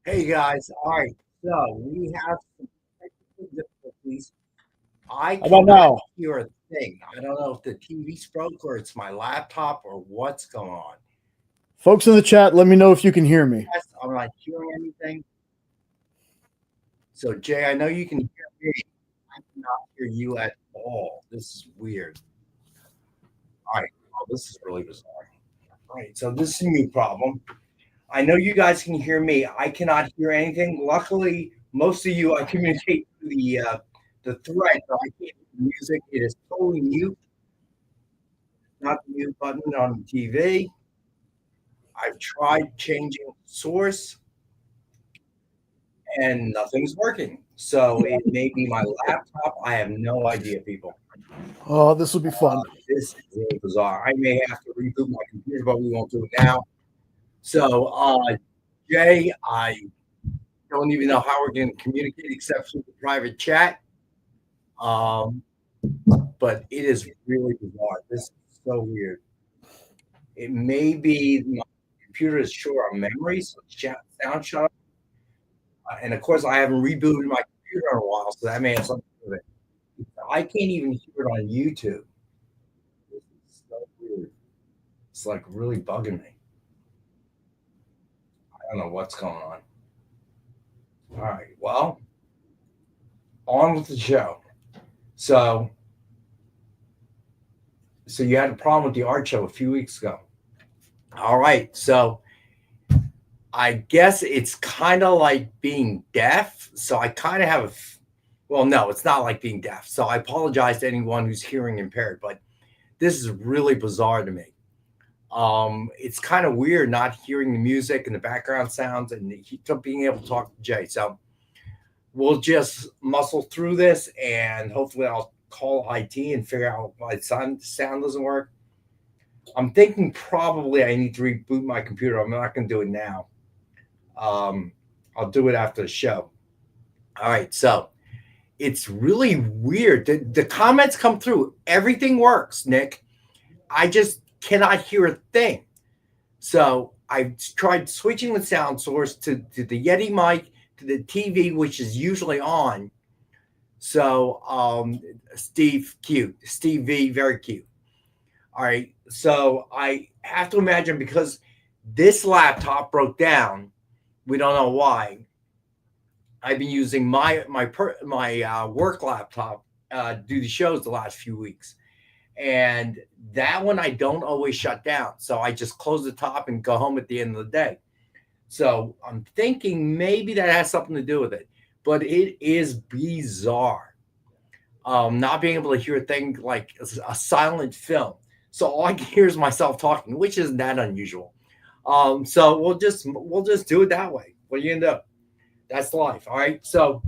Hey guys, all right. So we have some technical difficulties. I How about cannot now? hear a thing. I don't know if the TV's broke or it's my laptop or what's going on. Folks in the chat, let me know if you can hear me. Yes, I'm not hearing anything. So Jay, I know you can hear me. I cannot hear you at all. This is weird. All right. Oh, this is really bizarre. All right. So this is a new problem. I know you guys can hear me. I cannot hear anything. Luckily, most of you I communicate through the thread, but I can't hear the music. It is totally mute, not the mute button on the TV. I've tried changing source and nothing's working. So it may be my laptop. I have no idea, people. Oh, this will be fun. This is really bizarre. I may have to reboot my computer, but we won't do it now. So, Jay, I don't even know how we're going to communicate except through the private chat. Um, but it is really bizarre. This is so weird. It may be my computer is short on memory, so sound shut off. And of course, I haven't rebooted my computer in a while, so that may have something to do with it. I can't even hear it on YouTube. This is so weird. It's like really bugging me. I don't know what's going on. All right, well, on with the show. So, so you had a problem with the art show a few weeks ago. All right, so I guess it's kind of like being deaf. So I kind of have well, no, it's not like being deaf. So I apologize to anyone who's hearing impaired, but this is really bizarre to me. It's kind of weird not hearing the music and the background sounds and being able to talk to Jay. So we'll just muscle through this and hopefully I'll call IT and figure out why the sound doesn't work. I'm thinking probably I need to reboot my computer. I'm not going to do it now. Um, I'll do it after the show. All right. So it's really weird. The comments come through. Everything works, Nick. I just cannot hear a thing. So I tried switching the sound source to the Yeti mic to the TV, which is usually on. So Steve V, very cute. All right. So I have to imagine because this laptop broke down. We don't know why. I've been using my work laptop do the shows the last few weeks, and that one I don't always shut down. So I just close the top and go home at the end of the day. So I'm thinking maybe that has something to do with it, but it is bizarre. Not being able to hear a thing like a silent film. So all I can hear is myself talking, which isn't that unusual. So we'll just do it that way. What are you gonna do? That's life. All right. So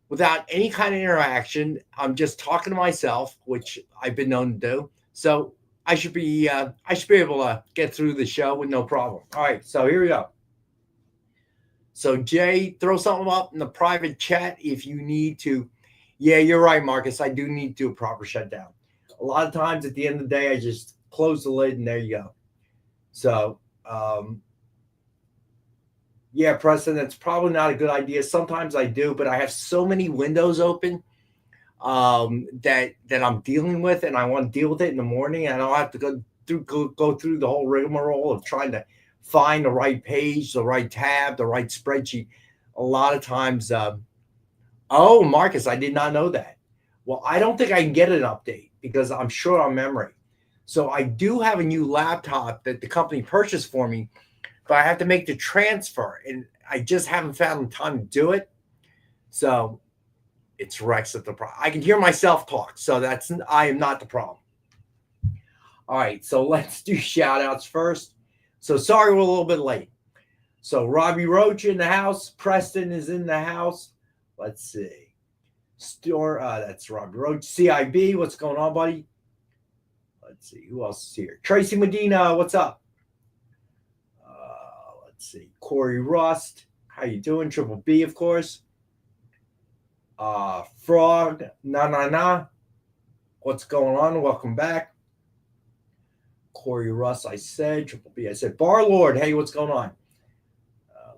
without any kind of interaction, I'm just talking to myself, which I've been known to do. So I should be able to get through the show with no problem. All right. So here we go. So Jay, throw something up in the private chat if you need to. Yeah, you're right, Marcus. I do need to do a proper shutdown. A lot of times at the end of the day, I just close the lid and there you go. So yeah, Preston, that's probably not a good idea. Sometimes I do, but I have so many windows open that I'm dealing with, and I want to deal with it in the morning. And I don't have to go through the whole rigmarole of trying to find the right page, the right tab, the right spreadsheet. A lot of times, oh, Marcus, I did not know that. Well, I don't think I can get an update because I'm short on memory. So I do have a new laptop that the company purchased for me, but I have to make the transfer, and I just haven't found the time to do it. So it's Rex at the problem. I can hear myself talk, so I am not the problem. All right, so let's do shout outs first. So sorry we're a little bit late. So Robbie Roach in the house, Preston is in the house. Let's see. That's Robbie Roach. CIB, what's going on, buddy? Let's see, who else is here? Tracy Medina, what's up? Let's see. Corey Rust, how you doing? Triple B, of course. Frog, na. What's going on? Welcome back. Corey Russ, I said. Triple B, I said. Bar Lord, hey, what's going on?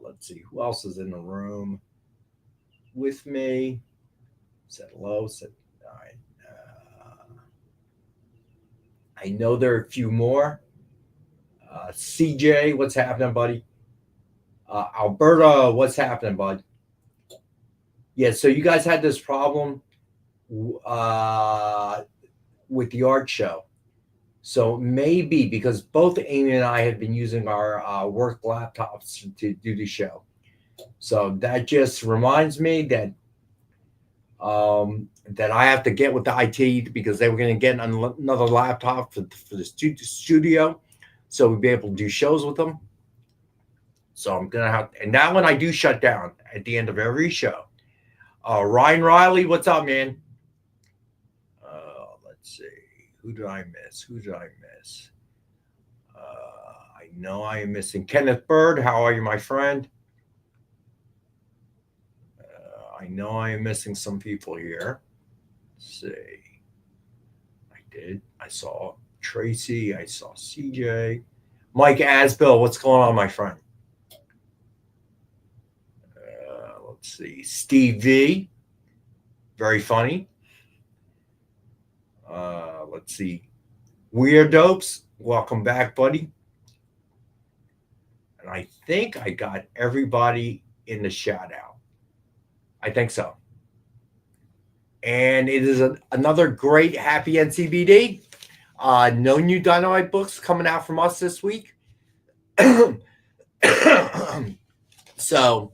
Let's let's see who else is in the room with me. Said hello. Said all right. I know there are a few more. CJ, what's happening, buddy? Alberta, what's happening, bud? Yeah, so you guys had this problem with the art show. So maybe because both Amy and I had been using our work laptops to do the show. So that just reminds me that that I have to get with the IT because they were going to get another laptop for the studio, so we'd be able to do shows with them. So I'm gonna have, and that one I do shut down at the end of every show. Ryan Riley, what's up, man? Let's see, who did I miss? I know I am missing Kenneth Bird. How are you, my friend? I know I am missing some people here. Let's see. I saw Tracy. I saw CJ. Mike Asbill, what's going on, my friend? Let's see. Steve V. Very funny. Let's see. Weird-Dopes, welcome back, buddy. And I think I got everybody in the shout out. I think so. And it is another great happy NCBD. No new Dynamite books coming out from us this week. So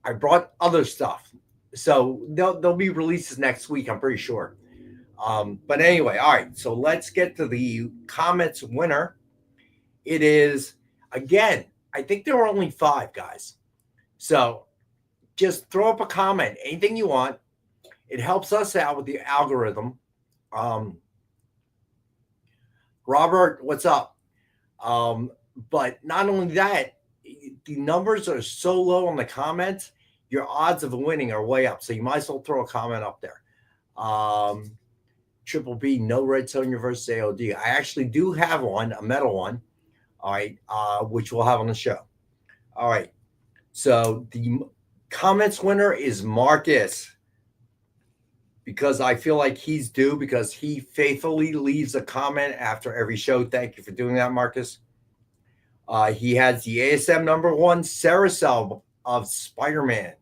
I brought other stuff. So there'll be releases next week, I'm pretty sure. But anyway, all right. So let's get to the comments winner. It is, again, I think there were only 5 guys. So just throw up a comment, anything you want. It helps us out with the algorithm. Robert, what's up? But not only that, the numbers are so low on the comments, your odds of winning are way up. So you might as well throw a comment up there. Triple B, no Red Sonja versus AOD. I actually do have one, a metal one. All right, which we'll have on the show. All right. So the comments winner is Marcus, because I feel like he's due because he faithfully leaves a comment after every show. Thank you for doing that, Marcus. He has the ASM #1 Carousel of Spider-Man.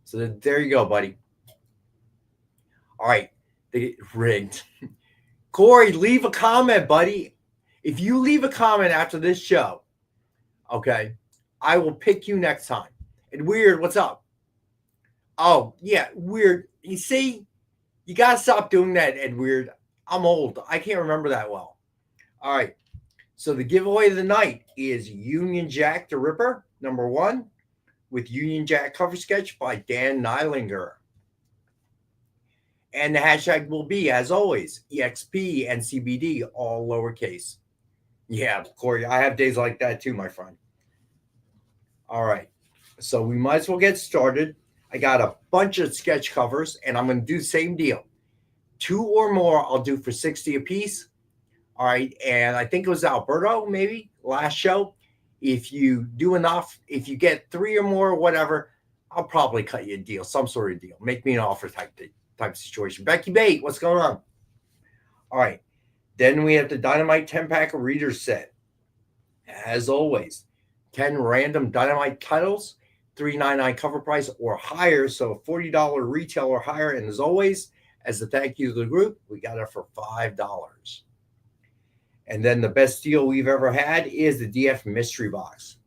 So there you go, buddy. All right. They get rigged. Corey, leave a comment, buddy. If you leave a comment after this show, okay, I will pick you next time. And Weird, what's up? Oh, yeah, Weird. You see, you got to stop doing that, Ed Weird. I'm old. I can't remember that well. All right. So the giveaway of the night is Union Jack the Ripper, #1, with Union Jack cover sketch by Dan Nylinger. And the hashtag will be, as always, EXP and CBD, all lowercase. Yeah, Corey, I have days like that too, my friend. All right. So we might as well get started. I got a bunch of sketch covers, and I'm going to do the same deal. 2 or more I'll do for $60 a piece. All right. And I think it was Alberto, maybe, last show. If you do enough, if you get 3 or more, whatever, I'll probably cut you a deal, some sort of deal. Make me an offer type situation. Becky Bate, what's going on? All right. Then we have the Dynamite 10-pack reader set. As always, 10 random Dynamite titles, $3.99 cover price or higher. So $40 retail or higher. And as always, as a thank you to the group, we got it for $5. And then the best deal we've ever had is the DF mystery box.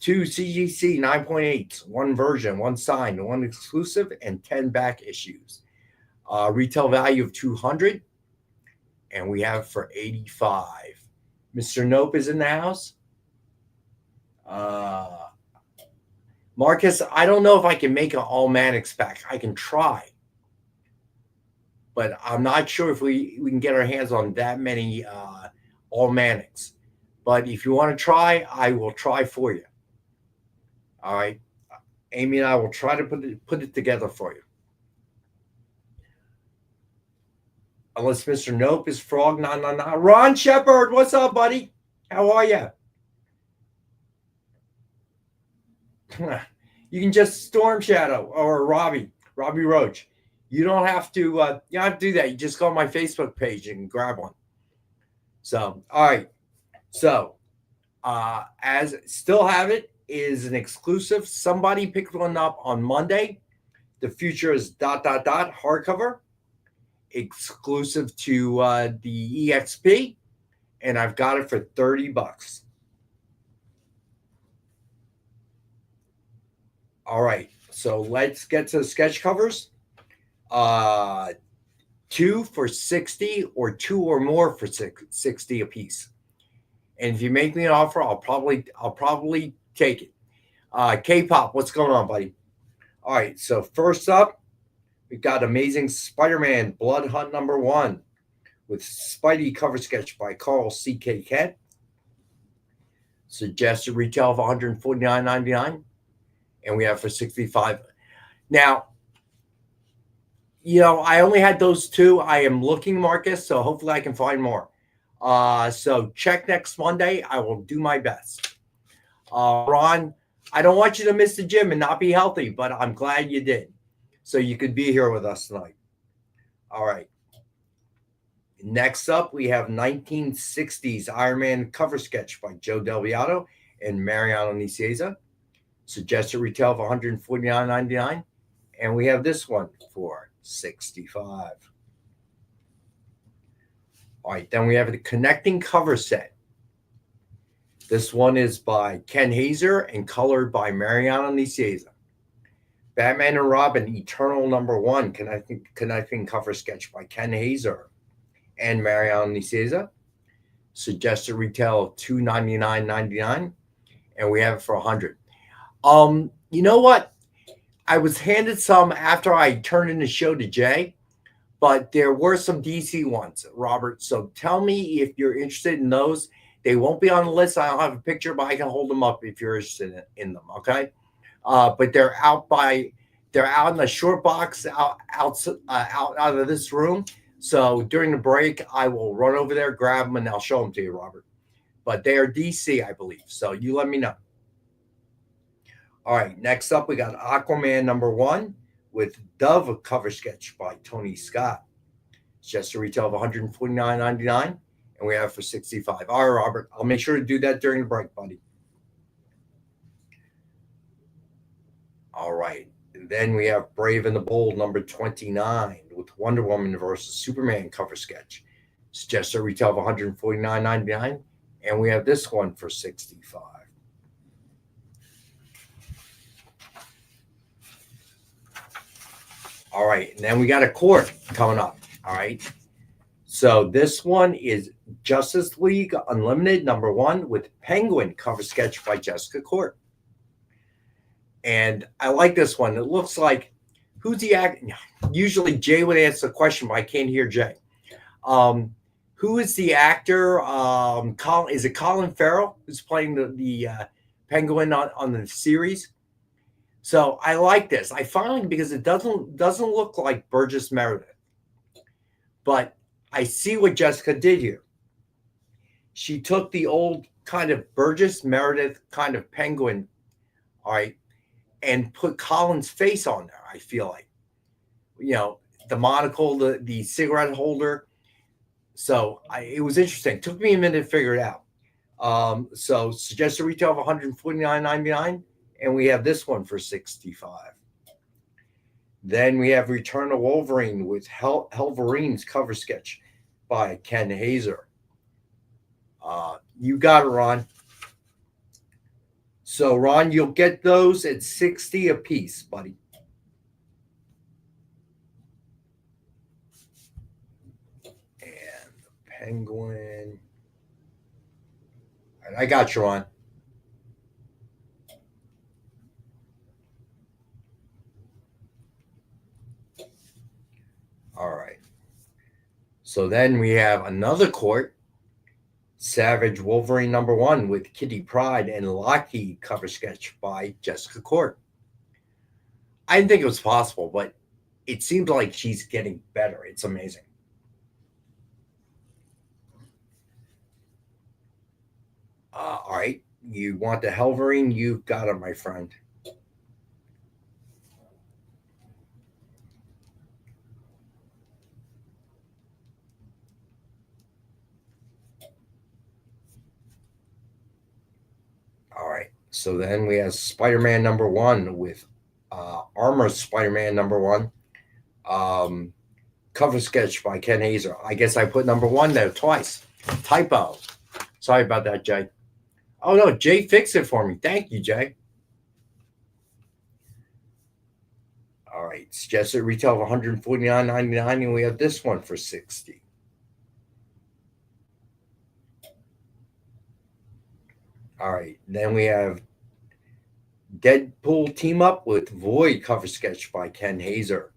2 CGC 9.8s, 1 version, 1 signed, 1 exclusive, and 10 back issues. Retail value of $200, and we have for $85. Mr. Nope is in the house. Marcus, I don't know if I can make an all Mannix pack. I can try, but I'm not sure if we can get our hands on that many all Mannix. But if you want to try, I will try for you. All right. Amy and I will try to put it together for you. Unless Mr. Nope is frog. Nah. Ron Shepard, what's up, buddy? How are you? You can just Storm Shadow or Robbie Roach. You don't have to. You don't have to do that. You just go on my Facebook page and grab one. So, all right. So, as still have it is an exclusive. Somebody picked one up on Monday. The future is ... hardcover, exclusive to the EXP, and I've got it for $30. All right, so let's get to the sketch covers. 2 for 60 or 2 or more for 60 a piece. And if you make me an offer, I'll probably take it. K-pop, what's going on, buddy? All right, so first up, we've got Amazing Spider-Man Blood Hunt #1 with Spidey cover sketch by Carl C.K. Kent. Suggested retail of $149.99, and we have for $65. Now, I only had those two. I am looking, Marcus, so hopefully I can find more. So check next Monday. I will do my best. Ron, I don't want you to miss the gym and not be healthy, but I'm glad you did. So you could be here with us tonight. All right. Next up, we have 1960s Iron Man cover sketch by Joe Del Beato and Mariano Nicieza. Suggested retail of $149.99. And we have this one for $65. All right, then we have the connecting cover set. This one is by Ken Hazer and colored by Mariano Nicieza. Batman and Robin Eternal #1 connecting cover sketch by Ken Hazer and Mariano Nicieza. Suggested retail of $299.99, and we have it for $100. You know what? I was handed some after I turned in the show to Jay, but there were some DC ones, Robert. So tell me if you're interested in those. They won't be on the list. I don't have a picture, but I can hold them up if you're interested in them. Okay. But they're out in the short box out of this room. So during the break, I will run over there, grab them, and I'll show them to you, Robert. But they are DC, I believe. So you let me know. All right. Next up, we got Aquaman #1 with Dove cover sketch by Tony Scott. It's just a retail of $149.99, and we have it for $65. All right, Robert. I'll make sure to do that during the break, buddy. All right. And then we have Brave and the Bold #29 with Wonder Woman versus Superman cover sketch. It's just a retail of $149.99, and we have this one for $65. All right, and then we got a court coming up. All right. So this one is Justice League Unlimited #1 with Penguin cover sketch by Jessica Court. And I like this one. It looks like who's the actor? Usually Jay would answer the question, but I can't hear Jay. Who is the actor? Is it Colin Farrell who's playing the Penguin on the series? So I like this. I finally, because it doesn't look like Burgess Meredith, but I see what Jessica did here. She took the old kind of Burgess Meredith kind of Penguin, all right, and put Colin's face on there. I feel like, the monocle, the cigarette holder. So it was interesting. It took me a minute to figure it out. So suggested retail of $149.99. And we have this one for $65. Then we have Return of Wolverine with Wolverine's cover sketch by Ken Hazer. You got it, Ron. So, Ron, you'll get those at $60 a piece, buddy. And the Penguin. All right, I got you, Ron. All right. So then we have another court, Savage Wolverine #1 with Kitty Pryde and Lockheed cover sketch by Jessica Court. I didn't think it was possible, but it seems like she's getting better. It's amazing. All right. You want the Wolverine? You've got it, my friend. So then we have Spider-Man #1 with Armor Spider-Man #1. Cover sketch by Ken Hazer. I guess I put #1 there twice. Typo. Sorry about that, Jay. Oh no, Jay fixed it for me. Thank you, Jay. All right, suggested retail of $149.99, and we have this one for $60. All right, then we have Deadpool team up with Void cover sketch by Ken Hazer.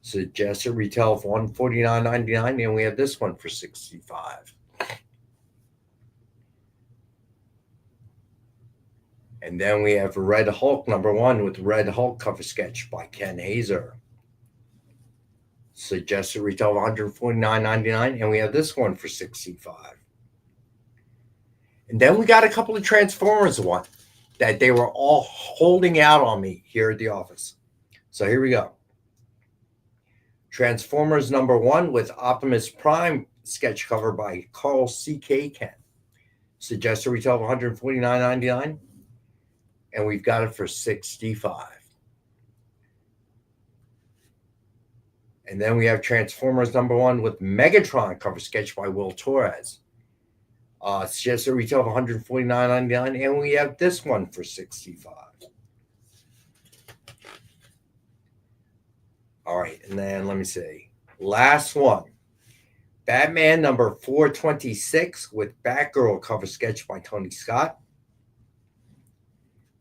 Suggested retail of $149.99, and we have this one for $65. And then we have Red Hulk #1 with Red Hulk cover sketch by Ken Hazer. Suggested retail of $149.99, and we have this one for $65. And then we got a couple of Transformers one that they were all holding out on me here at the office. So here we go. Transformers #1 with Optimus Prime sketch cover by Carl C.K. Ken. Suggested retail of $149.99, and we've got it for $65. And then we have Transformers #1 with Megatron cover sketch by Will Torres. Suggested retail of $149.99, and we have this one for $65. All right, and then let me see. Last one. Batman #426 with Batgirl cover sketch by Tony Scott.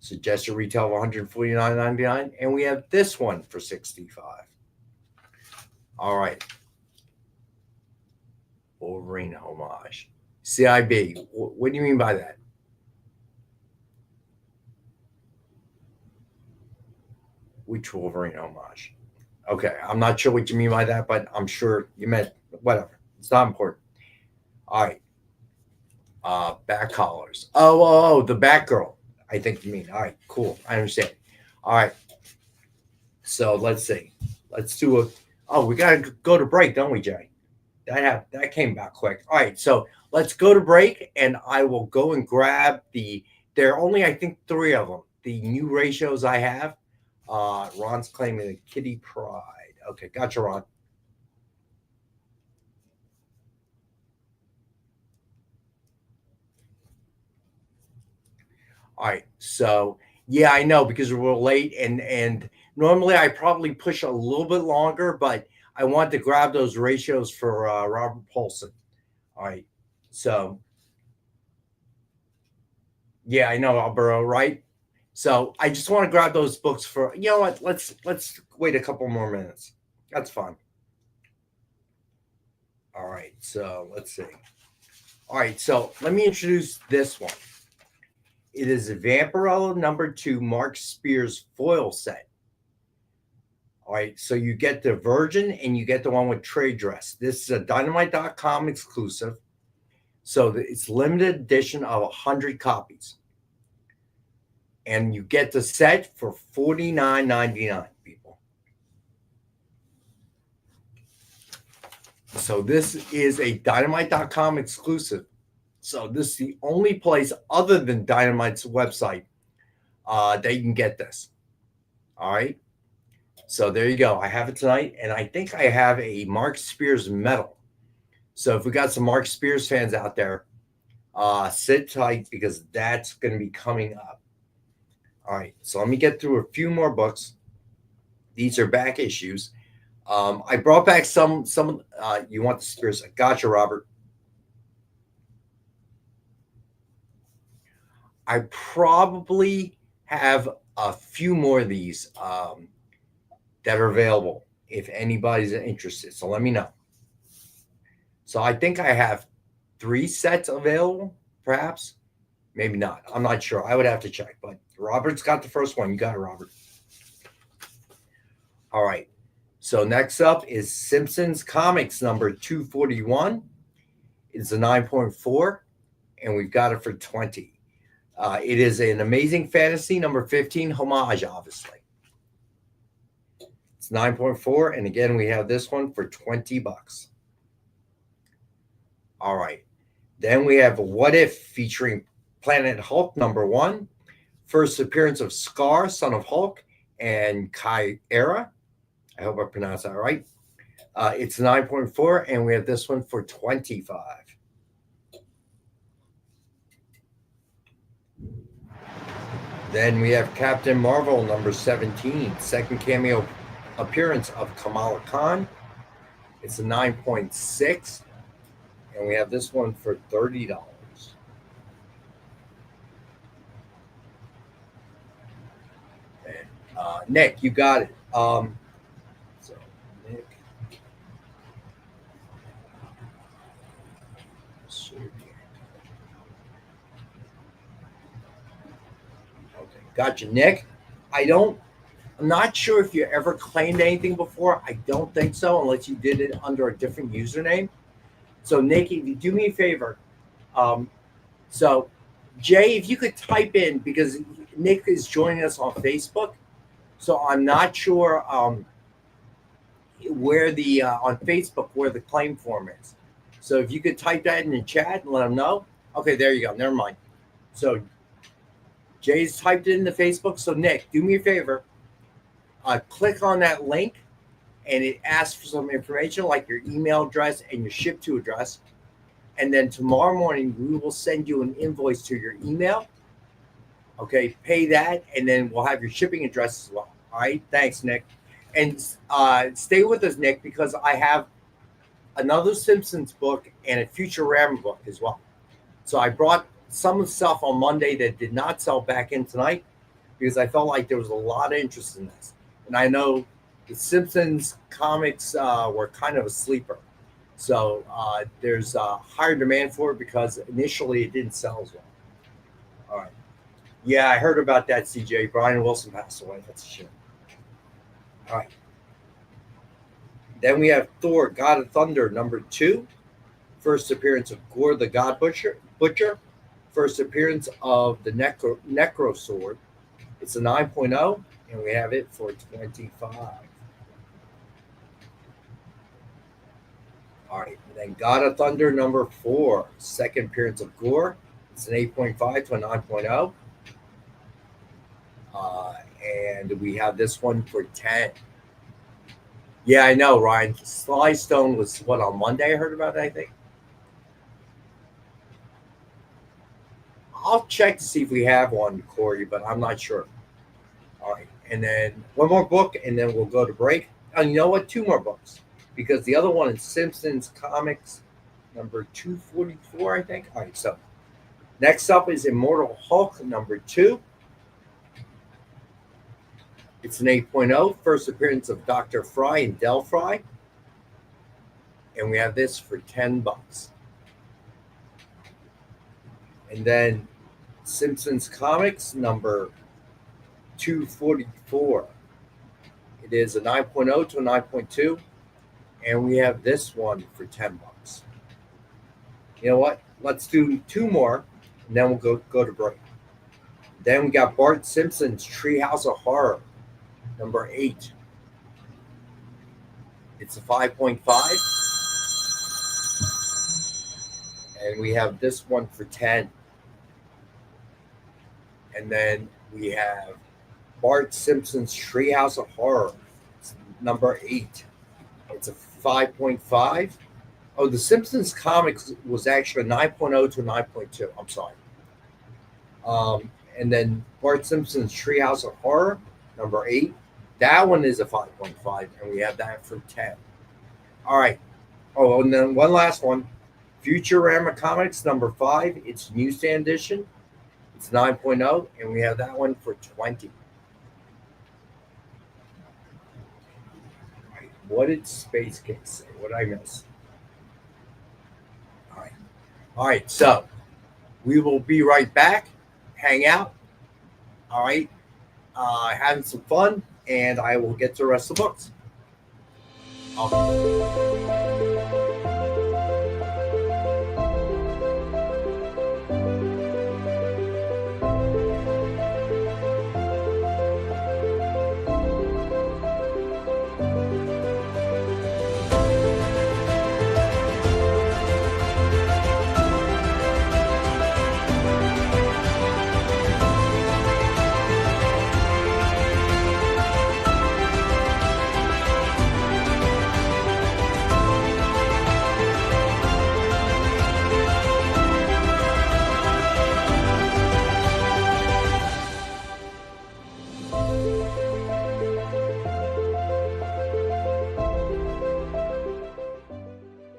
Suggested retail of $149.99, and we have this one for $65. All right. Wolverine homage. CIB. What do you mean by that? Which Wolverine homage? Okay, I'm not sure what you mean by that, but I'm sure you meant whatever. It's not important. All right. Back collars. Oh, the Batgirl. I think you mean. All right, cool. I understand. All right. So let's see. Let's do a. Oh, we gotta go to break, don't we, Jay? That came back quick. All right, so let's go to break, and I will go and grab the. There are only, I think, 3 of them. The new ratios I have. Ron's claiming the Kitty Pride. Okay, gotcha, Ron. All right, so yeah, I know because we're late, and normally I probably push a little bit longer, but I want to grab those ratios for Robert Paulson. All right, so yeah, I know Alberto, right? So I just want to grab those books for, you know what? Let's wait a couple more minutes. That's fine. All right, so let's see. All right, so let me introduce this one. It is a Vampirella #2 Mark Spears foil set. All right, so you get the Virgin and you get the one with trade dress. This is a Dynamite.com exclusive. So it's limited edition of 100 copies. And you get the set for $49.99, people. So this is a Dynamite.com exclusive. So this is the only place other than Dynamite's website that you can get this. All right. So there you go. I have it tonight, and I think I have a Mark Spears medal. So if we got some Mark Spears fans out there, sit tight because that's going to be coming up. All right, so let me get through a few more books. These are back issues. I brought back some. You want the Spears? Gotcha, Robert. I probably have a few more of these that are available if anybody's interested. So let me know. So I think I have 3 sets available, perhaps. Maybe not. I'm not sure. I would have to check. But Robert's got the first one. You got it, Robert. All right. So next up is Simpsons Comics #241. It's a 9.4, and we've got it for $20. It is an Amazing Fantasy #15 homage, obviously. It's 9.4, and again, we have this one for $20. All right. Then we have What If featuring Planet Hulk #1 First appearance of Scar, Son of Hulk, and Kyra. I hope I pronounced that right. It's 9.4, and we have this one for 25. Then we have Captain Marvel number 17, second cameo appearance of Kamala Khan. It's a 9.6, and we have this one for $30. And, Nick, you got it. So Nick. Okay, gotcha, Nick. I'm not sure if you ever claimed anything before. I don't think so, unless you did it under a different username. So, Nick, if you do me a favor, so Jay, if you could type in, because Nick is joining us on Facebook, so I'm not sure where the on Facebook where the claim form is. So if you could type that in the chat and let him know. Okay, there you go. Never mind. So Jay's typed it in the Facebook. So Nick, do me a favor. Click on that link, and it asks for some information like your email address and your ship to address. And then tomorrow morning, we will send you an invoice to your email. Okay, pay that, and then we'll have your shipping address as well. All right, thanks, Nick. And stay with us, Nick, because I have another Simpsons book and a Futurama book as well. So I brought some of the stuff on Monday that did not sell back in tonight because I felt like there was a lot of interest in this. And I know the Simpsons comics were kind of a sleeper. So there's a higher demand for it because initially it didn't sell as well. All right. Yeah, I heard about that, CJ. Brian Wilson passed away. That's a shame. All right. Then we have Thor, God of Thunder, number 2. First appearance of Gore the God Butcher. First appearance of the Necro Sword. It's a 9.0, and we have it for 25. All right. And then God of Thunder, number 4. Second appearance of Gore. It's an 8.5 to a 9.0. And we have this one for 10. Yeah, I know, Ryan. Sly Stone was what, on Monday I heard about it, I think. I'll check to see if we have one, Corey, but I'm not sure. All right. And then one more book, and then we'll go to break. And you know what? 2 more books. Because the other one is Simpsons Comics number 244, I think. All right, so next up is Immortal Hulk number 2. It's an 8.0, first appearance of Dr. Fry and Del Fry. And we have this for $10. And then Simpsons Comics number 244. It is a 9.0 to a 9.2. And we have this one for $10. You know what? Let's do 2 more, and then we'll go to break. Then we got Bart Simpson's Treehouse of Horror, number 8. It's a 5.5. And we have this one for 10. And then we have Bart Simpson's Treehouse of Horror, number 8. It's a 5.5. Oh, the Simpsons comics was actually a 9.0 to a 9.2. I'm sorry. And then Bart Simpson's Treehouse of Horror, number 8. That one is a 5.5, and we have that for 10. All right. Oh, and then one last one. Futurama Comics, number 5. It's newsstand edition. It's 9.0, and we have that one for 20. All right. What did Space Case say? What did I miss? All right. All right. So we will be right back. Hang out. All right. Having some fun, and I will get to the rest of the books.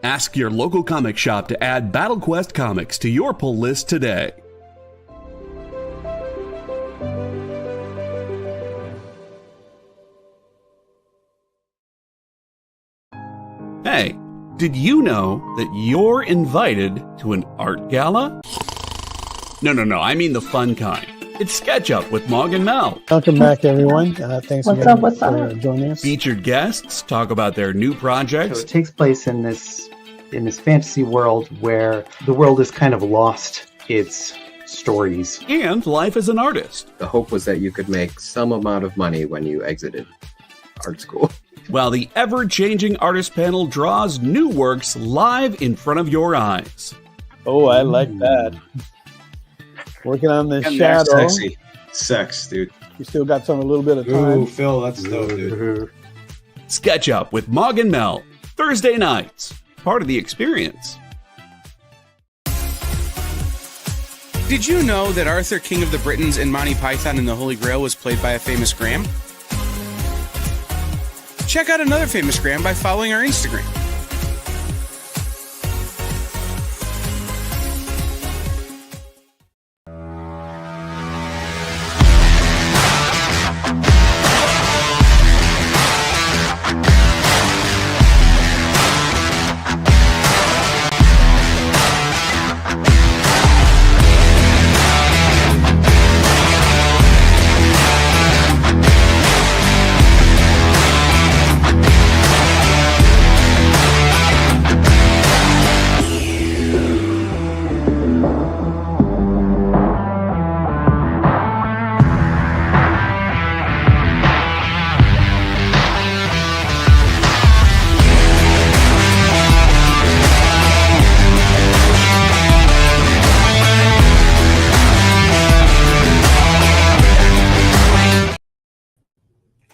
Ask your local comic shop to add Battle Quest comics to your pull list today. Hey, did you know that you're invited to an art gala? No, I mean the fun kind. It's SketchUp with Mog and Mel. Welcome back, everyone. Thanks again for joining us. Featured guests talk about their new projects. So it takes place in this fantasy world where the world has kind of lost its stories. And life as an artist. The hope was that you could make some amount of money when you exited art school. While the ever-changing artist panel draws new works live in front of your eyes. Oh, I like that. Working on the And shadow. Sexy. Sex, dude. You still got a little bit of time. Ooh, Phil, that's dope, dude. SketchUp with Mog and Mel. Thursday nights. Part of the experience. Did you know that Arthur, King of the Britons in Monty Python and the Holy Grail was played by a famous Graham? Check out another famous Graham by following our Instagram.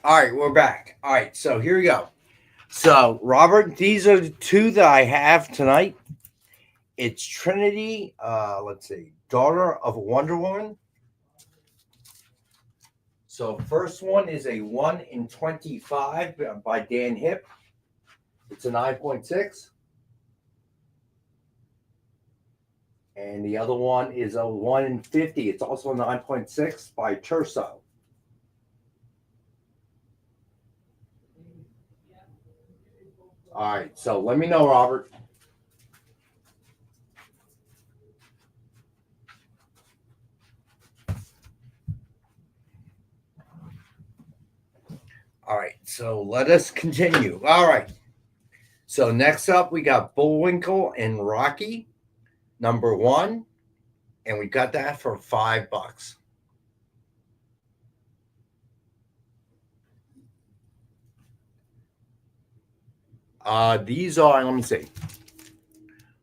All right, we're back. All right, so here we go. So, Robert, these are the two that I have tonight. It's Trinity, let's see, Daughter of Wonder Woman. So, first one is a 1 in 25 by Dan Hipp. It's a 9.6. And the other one is a 1 in 50. It's also a 9.6 by Terso. All right, so let me know, Robert. All right, so let us continue. All right, so next up we got Bullwinkle and Rocky, #1, and we got that for $5. These are, let me see.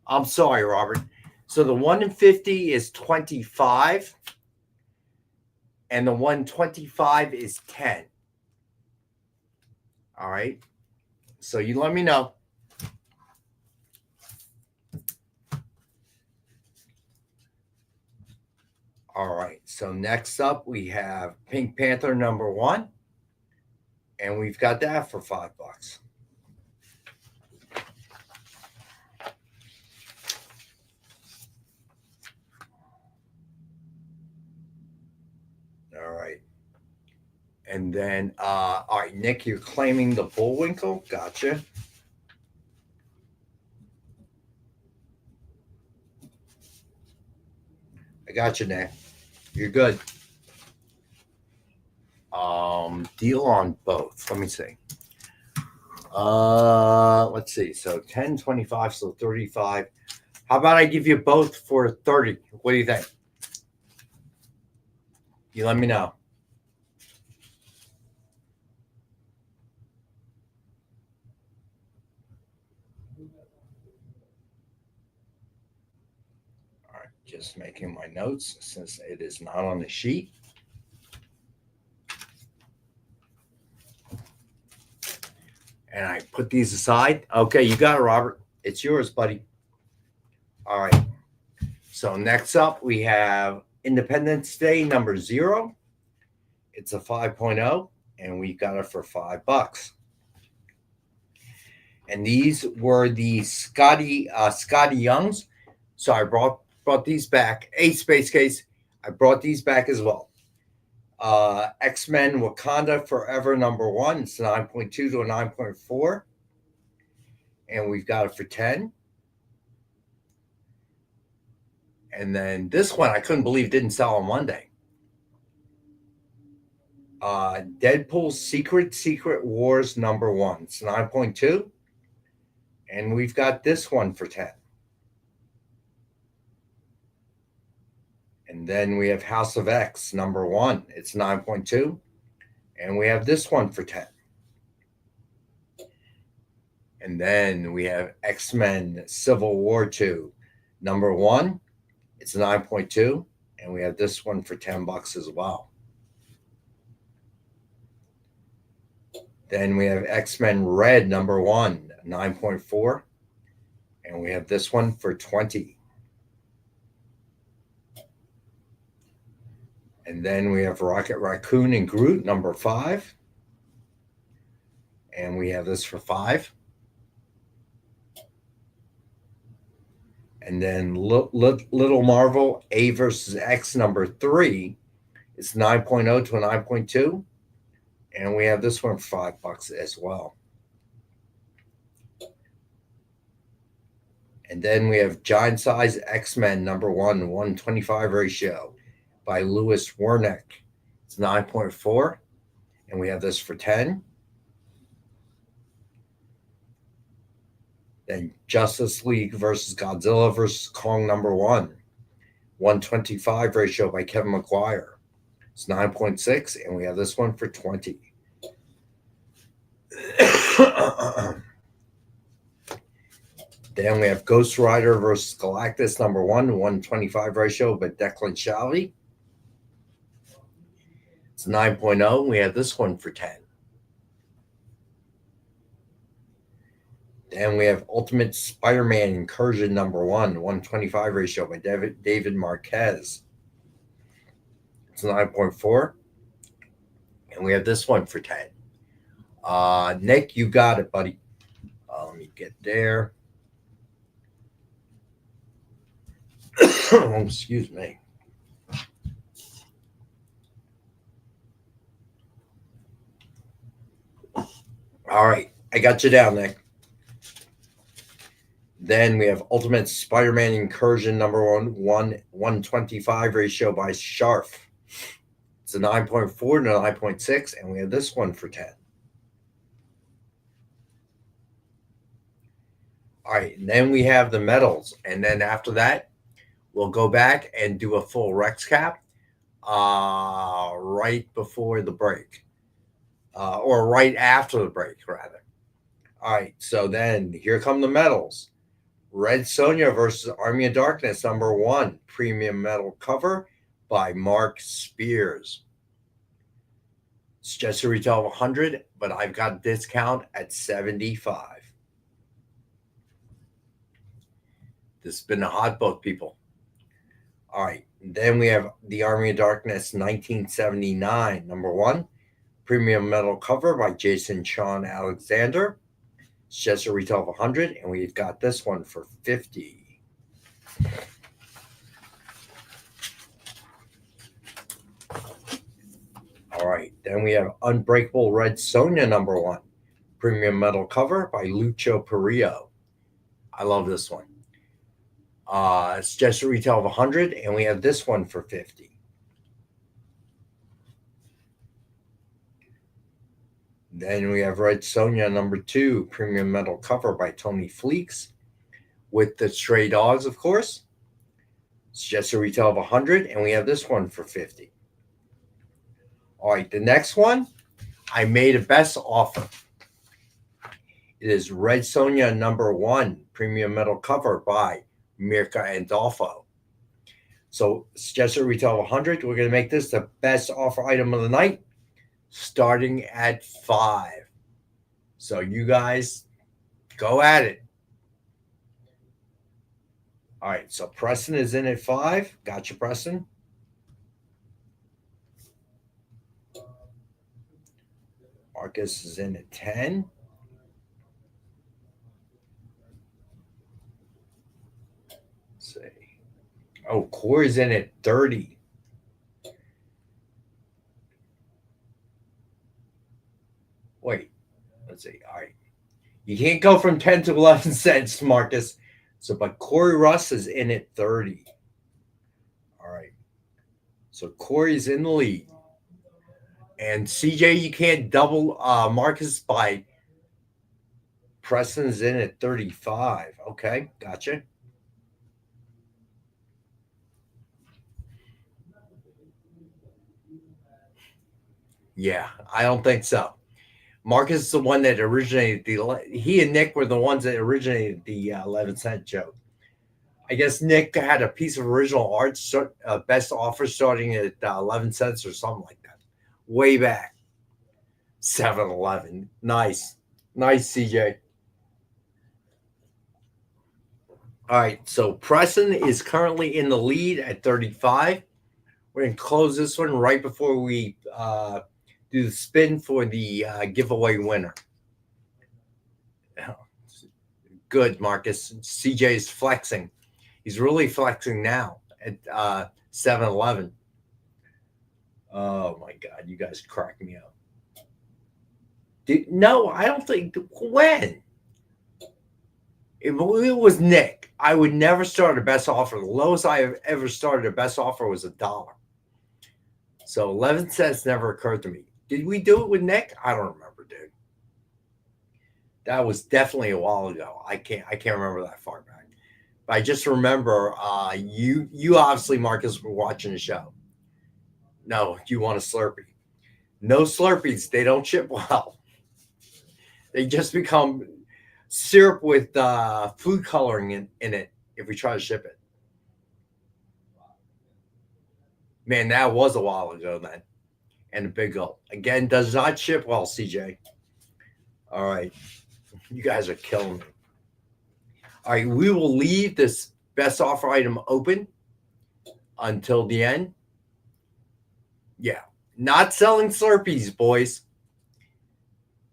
I'm sorry, Robert. So the 1 in 50 is 25, and the 125 is 10. All right. So you let me know. All right. So next up we have Pink Panther #1, and we've got that for $5. All right. And then, all right, Nick, you're claiming the Bullwinkle. Gotcha. I got you, Nick. You're good. Deal on both. Let me see. Let's see. So 10, 25, so 35. How about I give you both for 30? What do you think? You let me know. All right, just making my notes since it is not on the sheet. And I put these aside. Okay, you got it, Robert. It's yours, buddy. All right. So next up, we have Independence Day #0. It's a 5.0, and we got it for $5. And these were the Scotty Youngs. So I brought these back. 8 Space Case. I brought these back as well. X-Men Wakanda Forever #1. It's 9.2 to a 9.4. And we've got it for 10. And then this one I couldn't believe didn't sell on Monday. Deadpool Secret Wars #1. It's 9.2. And we've got this one for 10. And then we have House of X #1. It's 9.2. And we have this one for 10. And then we have X-Men Civil War 2 #1. It's 9.2. And we have this one for $10 as well. Then we have X-Men Red #1, 9.4. And we have this one for 20. And then we have Rocket Raccoon and Groot #5. And we have this for 5. And then Little Marvel A versus X #3. It's 9.0 to a 9.2. And we have this one for $5 as well. And then we have Giant Size X-Men #1, 125 ratio by Louis Wernick. It's 9.4. And we have this for 10. Then Justice League versus Godzilla versus Kong #1, 125 ratio by Kevin McGuire. It's 9.6. And we have this one for 20. Then we have Ghost Rider versus Galactus #1, 125 ratio by Declan Shalvey. It's 9.0. We have this one for 10. Then we have Ultimate Spider-Man Incursion #1, 125 ratio by David Marquez. It's 9.4. And we have this one for 10. Nick, you got it, buddy. Let me get there. Oh, excuse me. All right. I got you down, Nick. Then we have Ultimate Spider-Man Incursion #1, 125 ratio by Sharf. It's a 9.4 to 9.6. And we have this one for 10. All right. And then we have the medals. And then after that, we'll go back and do a full Rex cap right before the break. Or right after the break, rather. All right. So then here come the medals. Red Sonja versus Army of Darkness #1. Premium metal cover by Mark Spears. It's just a retail of 100, but I've got a discount at 75. This has been a hot book, people. All right. Then we have the Army of Darkness 1979 #1. Premium metal cover by Jason Sean Alexander. It's just a retail of 100, and we've got this one for 50. All right. Then we have Unbreakable Red Sonja #1. Premium metal cover by Lucho Perillo. I love this one. It's just a retail of 100, and we have this one for 50. Then we have Red Sonja #2, premium metal cover by Tony Fleeks, with the Stray Dogs, of course. It's just a retail of 100, and we have this one for 50. All right, the next one, I made a best offer. It is Red Sonja #1, premium metal cover by Mirka Andolfo. So it's just a retail of 100. We're going to make this the best offer item of the night, starting at 5. So you guys go at it. All right, so Preston is in at 5. Gotcha, Preston. Marcus is in at 10. Oh, Corey's in at 30. Wait, let's see. All right. You can't go from 10 to 11 cents, Marcus. So, but Corey Russ is in at 30. All right. So Corey's in the lead. And CJ, you can't double Marcus by Preston's in at 35. Okay, gotcha. Yeah, I don't think so. Marcus is the one that originated he and Nick were the ones that originated the 11-cent joke. I guess Nick had a piece of original art, best offer starting at 11 cents or something like that. Way back. 7-Eleven. Nice. Nice, CJ. All right, so Preston is currently in the lead at 35. We're going to close this one right before we do the spin for the giveaway winner. Good, Marcus. CJ is flexing. He's really flexing now at 7-Eleven. Oh, my God. You guys crack me up. No, I don't think. When? If it was Nick, I would never start a best offer. The lowest I have ever started a best offer was $1. So 11 cents never occurred to me. Did we do it with Nick? I don't remember, dude. That was definitely a while ago. I can't remember that far back. But I just remember you obviously, Marcus, were watching the show. No, you want a Slurpee. No Slurpees. They don't ship well. They just become syrup with food coloring in it if we try to ship it. Man, that was a while ago then. And a big gulp. Again, does not ship well, CJ. All right. You guys are killing me. All right, we will leave this best offer item open until the end. Yeah. Not selling Slurpees, boys.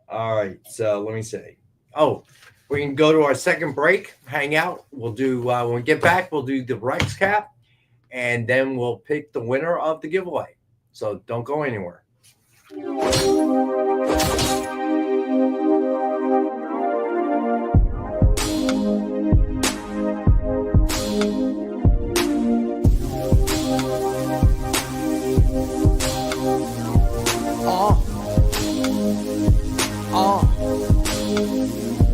All right, so let me see. Oh, we can go to our second break, hang out. We'll do, when we get back, we'll do the Rex cap, and then we'll pick the winner of the giveaway. So don't go anywhere.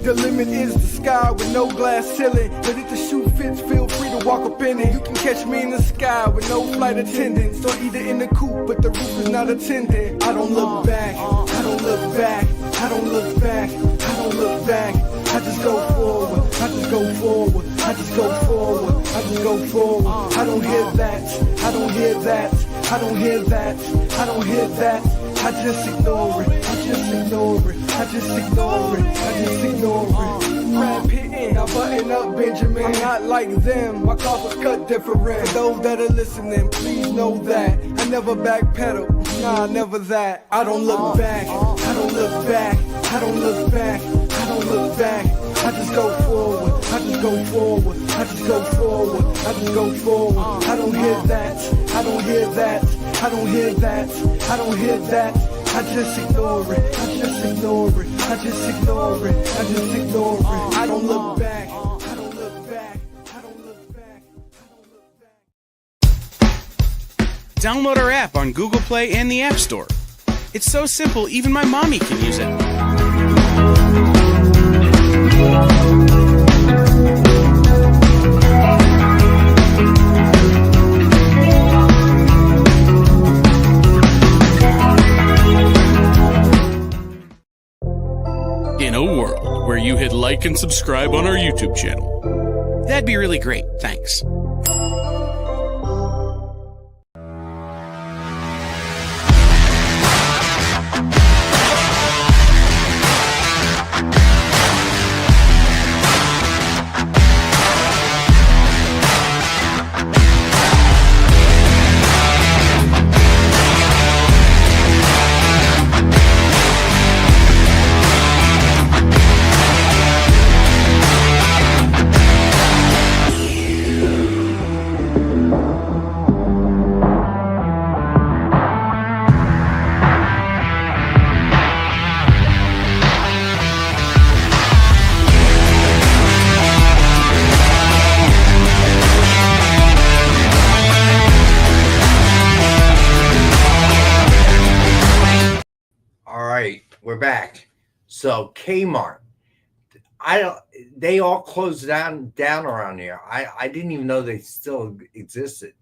The limit is the sky with no glass ceiling. But if the shoe fits, feel free to walk up in it. You can catch me in the sky with no flight attendants, or either in the coupe, but the roof is not attended. I don't look back, I don't look back, I don't look back, I don't look back. I just go forward, I just go forward, I just go forward, I just go forward. I don't hear that, I don't hear that, I don't hear that, I don't hear that. I just ignore it, I just ignore it, I just ignore it, I just ignore it. Rap hitting, I button up Benjamin. I'm not like them, my cloth was cut different. For those that are listening, please know that I never backpedal, nah, never that. I don't look back, I don't look back, I don't look back, I don't look back. I just go forward, I just go forward, I just go forward, I just go forward. I don't hear that, I don't hear that, I don't hear that, I don't hear that. I just ignore it, I just ignore it, I just ignore it, I just ignore it. I don't look back, I don't look back, I don't look back, I don't look back. Download our app on Google Play and the App Store. It's so simple, even my mommy can use it. In a world where you hit like and subscribe on our YouTube channel, that'd be really great. Thanks. We're back. So Kmart, they all closed down around here. I didn't even know they still existed.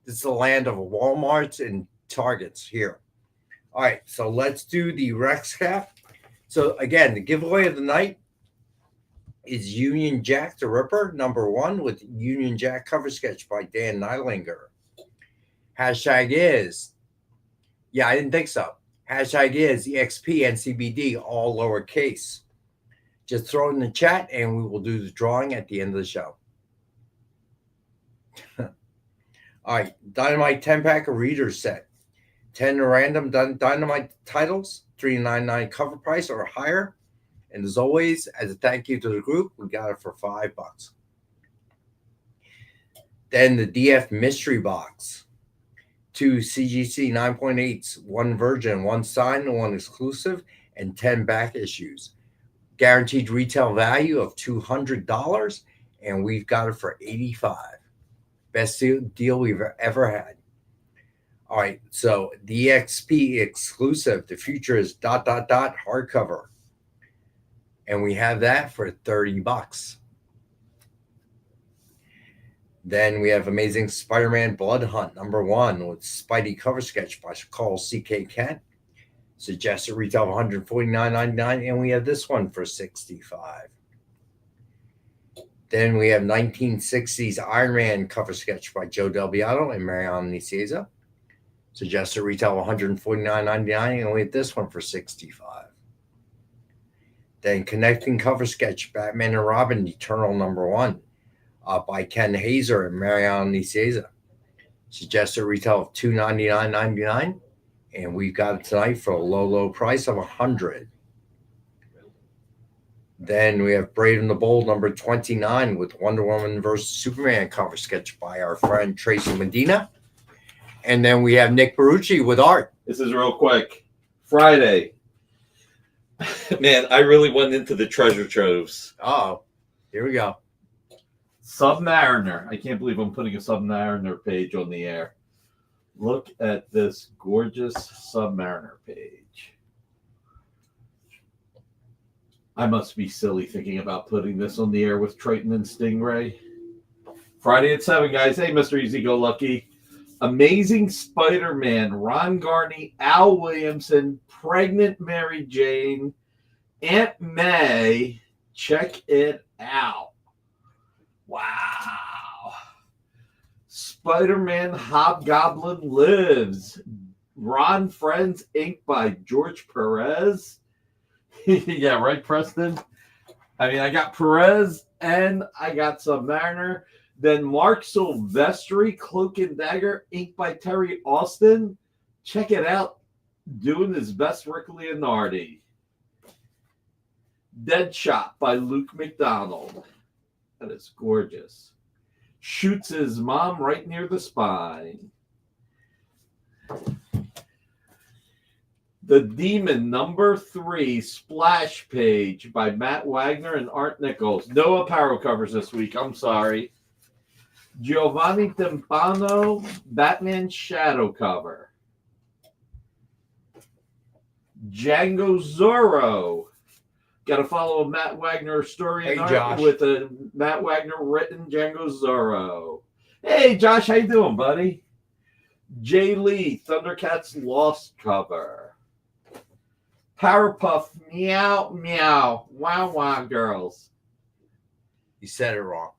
This is the land of Walmarts and Targets here. All right, so let's do the Rex cap. So again, the giveaway of the night is Union Jack the Ripper, #1, with Union Jack cover sketch by Dan Nylinger. Hashtag is, I didn't think so. Hashtag is EXP and CBD, all lowercase. Just throw it in the chat and we will do the drawing at the end of the show. All right, Dynamite 10-pack reader set. 10 random Dynamite titles, $3.99 cover price or higher. And as always, as a thank you to the group, we got it for $5. Then the DF mystery box. 2 CGC 9.8s, 1 virgin, 1 signed, 1 exclusive, and 10 back issues. Guaranteed retail value of $200, and we've got it for $85. Best deal we've ever had. All right, so the EXP exclusive, the future is ... hardcover. And we have that for $30. Then we have Amazing Spider-Man Blood Hunt, #1, with Spidey cover sketch by Carl C.K. Kent. Suggested retail of $149.99, and we have this one for $65. Then we have 1960s Iron Man cover sketch by Joe Del Beato and Mariana Nicieza. Suggested retail of $149.99, and we have this one for $65. Then Connecting cover sketch Batman and Robin Eternal #1 by Ken Hazer and Mariana Nicieza. Suggested retail of $299.99, and we've got it tonight for a low price of $100. Then we have Brave and the Bold #29 with Wonder Woman vs. Superman cover sketch by our friend Tracy Medina. And then we have Nick Barucci with art. This is real quick. Friday. Man, I really went into the treasure troves. Oh, here we go. Submariner. I can't believe I'm putting a Submariner page on the air. Look at this gorgeous Submariner page. I must be silly thinking about putting this on the air with Triton and Stingray. Friday at 7, guys. Hey, Mr. Easy-Go-Lucky. Amazing Spider-Man, Ron Garney, Al Williamson, Pregnant Mary Jane, Aunt May. Check it out. Wow. Spider-Man Hobgoblin Lives. Ron Friends, Inc. by George Perez. Yeah, right, Preston? I mean, I got Perez and I got Submariner. Then Mark Silvestri, Cloak and Dagger, inked by Terry Austin. Check it out. Doing his best, Rick Leonardi. Deadshot by Luke McDonald. That is gorgeous. Shoots his mom right near the spine. The Demon #3 splash page by Matt Wagner and Art Nichols. No apparel covers this week. I'm sorry. Giovanni Timpano, Batman Shadow cover. Django Zorro. Got to follow a Matt Wagner story and art with a Matt Wagner written Django Zorro. Hey, Josh, how you doing, buddy? Jay Lee, Thundercats Lost cover. Powerpuff Meow Meow Wow Wow Girls. You said it wrong.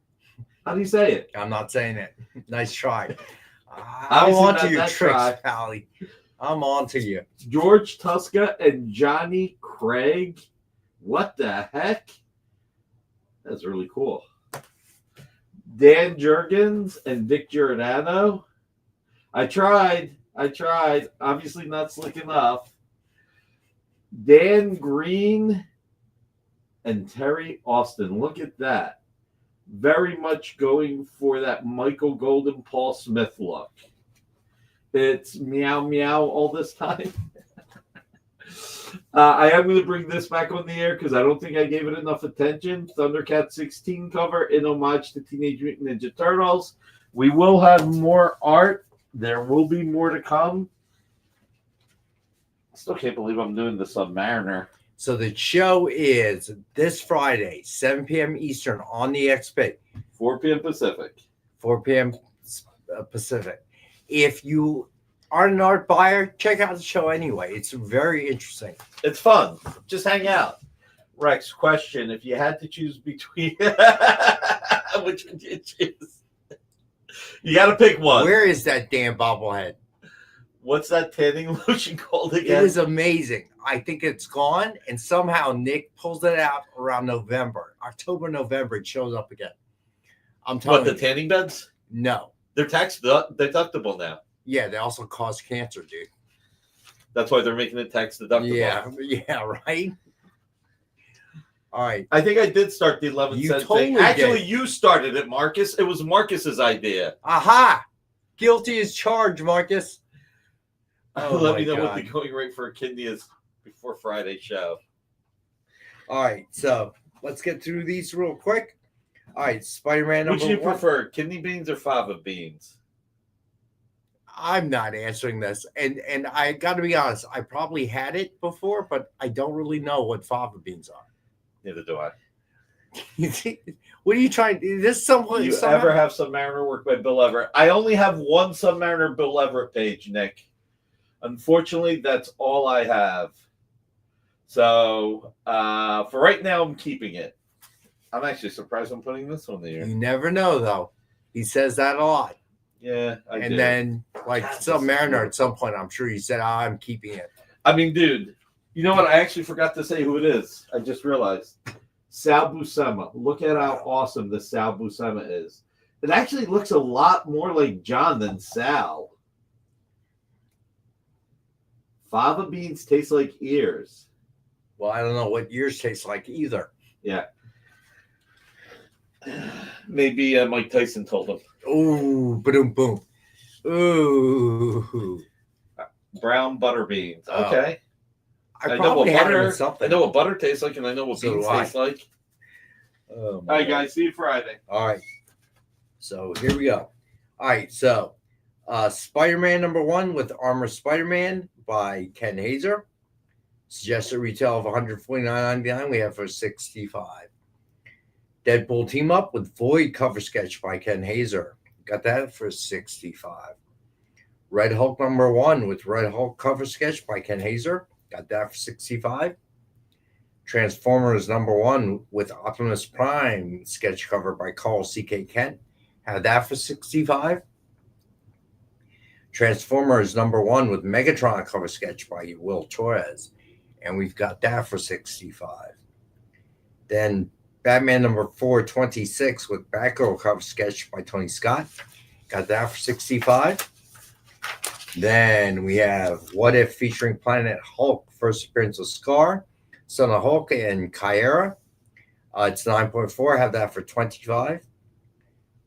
How do you say it? I'm not saying it. Nice try. I'm on to your tricks, Pally. I'm on to you. George Tuska and Johnny Craig. What the heck? That's really cool. Dan Jurgens and Dick Giordano. I tried. Obviously not slick enough. Dan Green and Terry Austin. Look at that. Very much going for that Michael Golden, Paul Smith look. It's meow meow all this time. I am going to bring this back on the air because I don't think I gave it enough attention. Thundercat 16 cover in homage to Teenage Mutant Ninja Turtles. We will have more art. There will be more to come. Still can't believe I'm doing the Submariner. So the show is this Friday, 7 p.m. Eastern on the XP. 4 p.m. Pacific. 4 p.m. Pacific. If you aren't an art buyer, check out the show anyway. It's very interesting. It's fun. Just hang out. Rex, question. If you had to choose between... which would you choose? You got to pick one. Where is that damn bobblehead? What's that tanning lotion called again? It was amazing. I think it's gone, and somehow Nick pulls it out around October, November. It shows up again. I'm telling you. What, the tanning beds? No. They're tax deductible now. Yeah, they also cause cancer, dude. That's why they're making it tax deductible. Yeah, right? All right. I think I did start the 11 You cent totally thing. Actually, did. you started it, Marcus. It was Marcus's idea. Aha! Guilty as charged, Marcus. Let me know what the going rate for a kidney is before Friday's show. All right, so let's get through these real quick. All right, Spider-Man number Which do you one. prefer, kidney beans or fava beans? I'm not answering this, and I got to be honest. I probably had it before, but I don't really know what fava beans are. Neither do I. What are you trying? Is this someone? You ever have Submariner work by Bill Everett? I only have one Submariner Bill Everett page, Nick. Unfortunately, that's all I have. So for right now, I'm keeping it. I'm actually surprised I'm putting this one there. You never know, though. He says that a lot. Yeah, I and do. then, like God, Submariner, at some point, I'm sure he said, I'm keeping it. I mean, dude, you know what? I actually forgot to say who it is. I just realized. Sal Buscema. Look at how awesome the Sal Buscema is. It actually looks a lot more like John than Sal. Fava beans taste like ears. Well, I don't know what yours taste like either. Yeah. Maybe Mike Tyson told him. Ooh, boom, boom. Ooh. Brown butter beans. Okay. I probably had it with something. I know what butter tastes like, and I know what beans taste like. All right, guys. See you Friday. All right. So here we go. All right. So Spider-Man number one with Armor Spider-Man by Ken Hazer. Suggested retail of $149.99. We have for $65. Deadpool team up with Void cover sketch by Ken Hazer. Got that for $65. Red Hulk number one with Red Hulk cover sketch by Ken Hazer. Got that for $65. Transformers number one with Optimus Prime sketch cover by Carl C.K. Kent. Had that for $65. Transformers number one with Megatron cover sketch by Will Torres. And we've got that for $65. Then Batman number 426 with Batgirl cover sketch by Tony Scott. Got that for $65. Then we have What If featuring Planet Hulk, first appearance of Scar, Son of Hulk, and Kyra. It's 9.4. Have that for $25.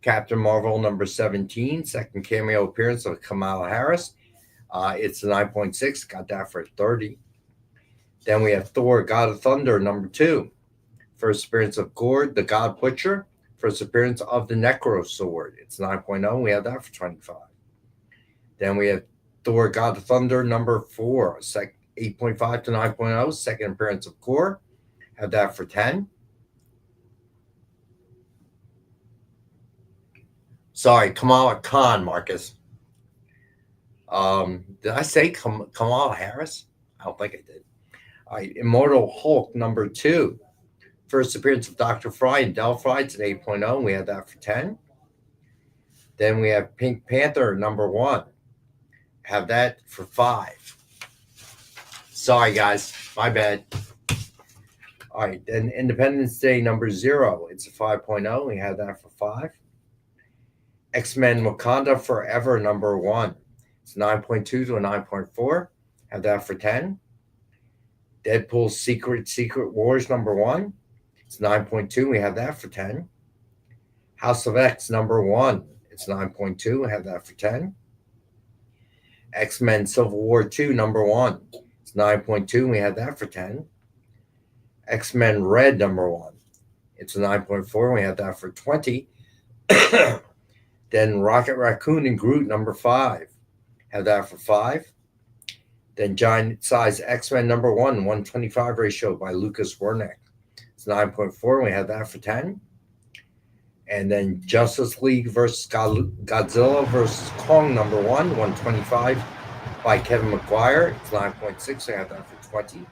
Captain Marvel number 17, second cameo appearance of Kamala Harris. It's a 9.6. Got that for $30. Then we have Thor, God of Thunder number 2, first appearance of Gord, the God Butcher, first appearance of the Necro Sword. It's 9.0. We have that for $25. Then we have Thor, God of Thunder number 4, 8.5 to 9.0, second appearance of Gore. Have that for $10. Sorry, Kamala Khan, Marcus. Did I say Kamala Harris? I don't think I did. All right, Immortal Hulk number 2, first appearance of Dr. Fry and Delphi. It's an 8.0. We have that for $10. Then we have Pink Panther number 1. Have that for $5. Sorry, guys. My bad. All right. Then Independence Day number 0. It's a 5.0. We have that for $5. X-Men Wakanda Forever number 1. It's 9.2 to a 9.4. Have that for $10. Deadpool Secret Wars number 1. It's 9.2. We have that for $10. House of X number 1. It's 9.2. We have that for $10. X-Men Civil War 2 number 1. It's 9.2. We have that for $10. X-Men Red number 1. It's a 9.4. We have that for $20. Then Rocket Raccoon and Groot number 5. Have that for $5. Then giant size X-Men number 1, 125 ratio by Lucas Wernick. It's 9.4. We have that for 10. And then Justice League versus Godzilla versus Kong number 1, 125 by Kevin McGuire. It's 9.6. We have that for 20.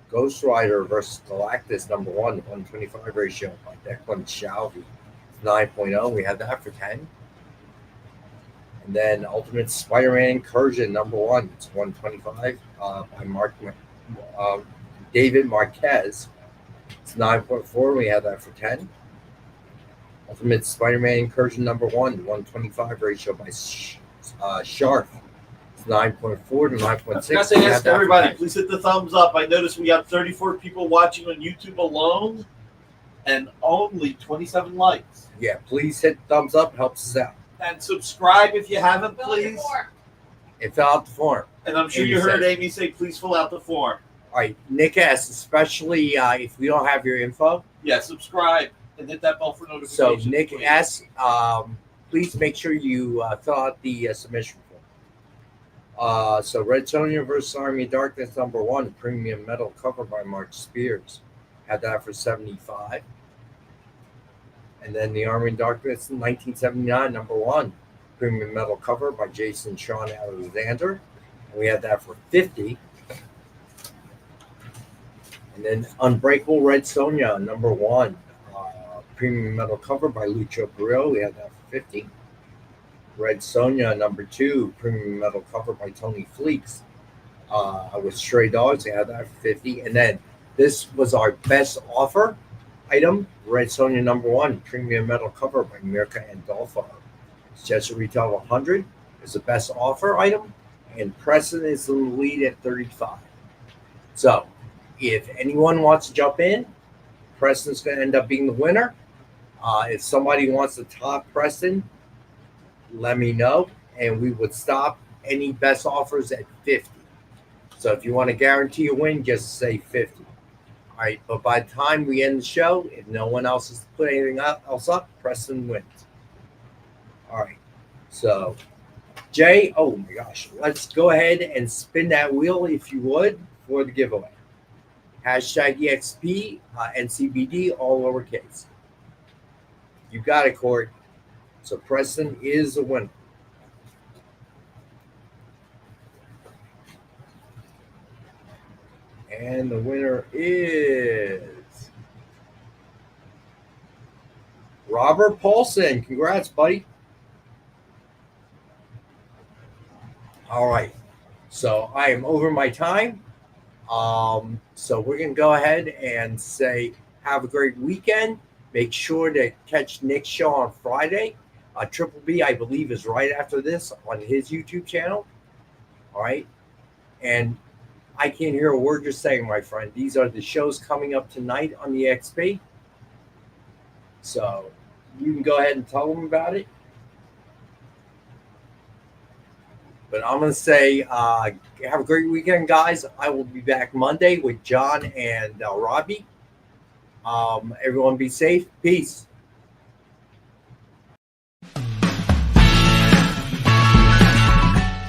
Ghost Rider versus Galactus number 1, 125 ratio by Declan Shalvey. It's 9.0. We have that for 10. And then Ultimate Spider-Man Incursion number 1. It's 125 by David Marquez. It's 9.4. We have that for 10. Ultimate Spider-Man Incursion number 1, 125 ratio by Sharf. It's 9.4 to 9.6. I got to ask everybody, please hit the thumbs up. I noticed we got 34 people watching on YouTube alone and only 27 likes. Yeah, please hit thumbs up. Helps us out. And subscribe if you haven't, please. And fill out the form. And I'm sure you heard Amy say, please fill out the form. All right, Nick S., especially if we don't have your info. Yeah, subscribe and hit that bell for notifications. So, Nick please. S., please make sure you fill out the submission form. So, Red Sonja versus Army of Darkness number 1, premium metal cover by Mark Spears. Had that for 75. And then the Army of Darkness 1979 number 1, premium metal cover by Jason Sean Alexander. And we had that for 50. And then Unbreakable Red Sonja number 1, premium metal cover by Lucho Perillo. We had that for 50. Red Sonja number 2, premium metal cover by Tony Fleeks with Stray Dogs. We had that for 50. And then this was our best offer item. Red Sonja number 1, premium metal cover by Mirka Andolfo. It's just a retail of 100. It's the best offer item. And Preston is in the lead at 35. So if anyone wants to jump in, Preston's going to end up being the winner. If somebody wants to top Preston, let me know, and we would stop any best offers at 50. So if you want to guarantee a win, just say 50. All right, but by the time we end the show, if no one else has put anything else up, Preston wins. All right, so Jay, oh my gosh, let's go ahead and spin that wheel if you would for the giveaway. Hashtag EXP, NCBD, all lowercase. You got it, Court. So Preston is the winner. And the winner is Robert Paulson. Congrats, buddy. All right. So I am over my time. So we're going to go ahead and say have a great weekend. Make sure to catch Nick's show on Friday. Triple B, I believe, is right after this on his YouTube channel. All right. And I can't hear a word you're saying, my friend. These are the shows coming up tonight on the XP. So you can go ahead and tell them about it. But I'm going to say have a great weekend, guys. I will be back Monday with John and Robbie. Everyone be safe. Peace.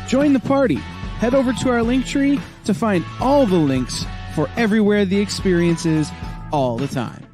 Join the party. Head over to our link tree to find all the links for everywhere the experience is all the time.